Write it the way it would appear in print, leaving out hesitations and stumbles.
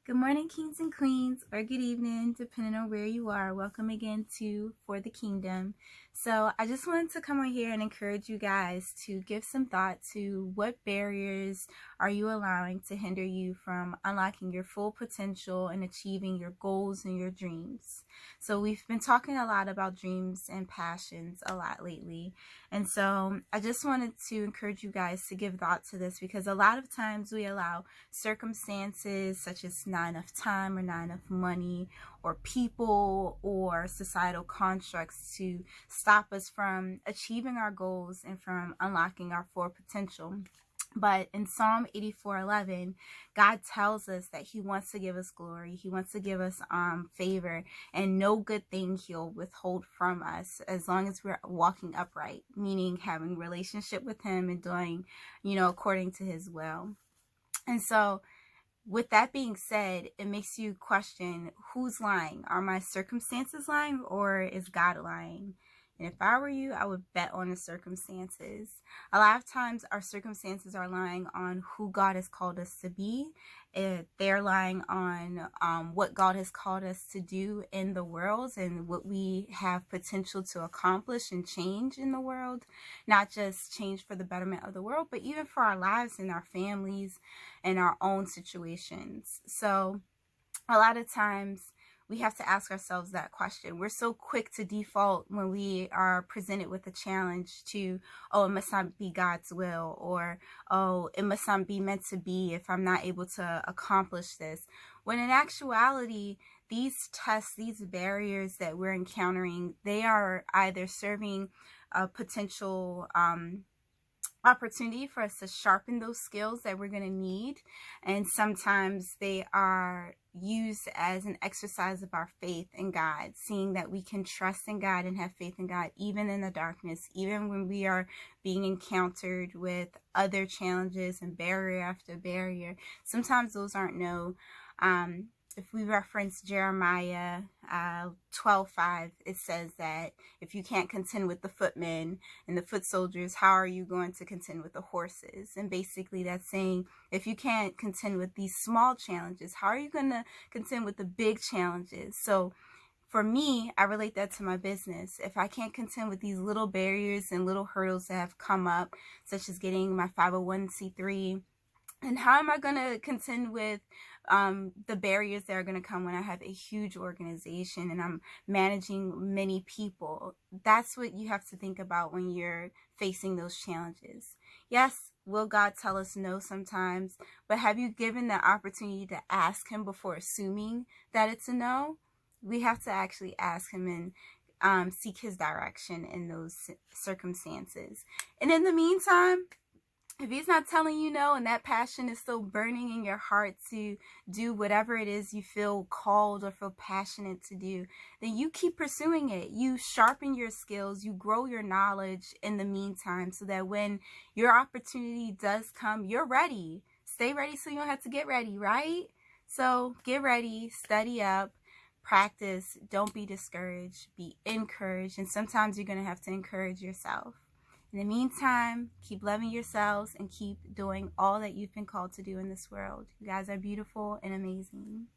Good morning, kings and queens, or good evening, depending on where you are. Welcome again to For the Kingdom. So I just wanted to come on here and encourage you guys to give some thought to what barriers are you allowing to hinder you from unlocking your full potential and achieving your goals and your dreams. So we've been talking a lot about dreams and passions a lot lately. And so I just wanted to encourage you guys to give thought to this, because a lot of times we allow circumstances such as not enough time or not enough money or people or societal constructs to stop us from achieving our goals and from unlocking our full potential. But in Psalm 84:11, God tells us that he wants to give us glory. He wants to give us favor, and no good thing he'll withhold from us as long as we're walking upright, meaning having relationship with him and doing, according to his will. And so with that being said, it makes you question, who's lying? Are my circumstances lying, or is God lying? And if I were you, I would bet on the circumstances. A lot of times our circumstances are lying on who God has called us to be. They're lying on what God has called us to do in the world and what we have potential to accomplish and change in the world. Not just change for the betterment of the world, but even for our lives and our families and our own situations. So a lot of times we have to ask ourselves that question. We're so quick to default when we are presented with a challenge to, oh, it must not be God's will, or, oh, it must not be meant to be if I'm not able to accomplish this. When in actuality, these tests, these barriers that we're encountering, they are either serving a potential opportunity for us to sharpen those skills that we're going to need, and sometimes they are used as an exercise of our faith in God, seeing that we can trust in God and have faith in God even in the darkness, even when we are being encountered with other challenges and barrier after barrier. Sometimes those aren't if we reference Jeremiah 12:5, it says that if you can't contend with the footmen and the foot soldiers, how are you going to contend with the horses? And basically that's saying, if you can't contend with these small challenges, how are you going to contend with the big challenges? So for me, I relate that to my business. If I can't contend with these little barriers and little hurdles that have come up, such as getting my 501c3, and how am I going to contend with the barriers that are going to come when I have a huge organization and I'm managing many people? That's what you have to think about when you're facing those challenges. Yes, will God tell us no sometimes, but have you given the opportunity to ask him before assuming that it's a no? We have to actually ask him and seek his direction in those circumstances. And in the meantime, if he's not telling you no and that passion is still burning in your heart to do whatever it is you feel called or feel passionate to do, then you keep pursuing it. You sharpen your skills, you grow your knowledge in the meantime, so that when your opportunity does come, you're ready. Stay ready so you don't have to get ready, right? So get ready, study up, practice, don't be discouraged, be encouraged, and sometimes you're going to have to encourage yourself. In the meantime, keep loving yourselves and keep doing all that you've been called to do in this world. You guys are beautiful and amazing.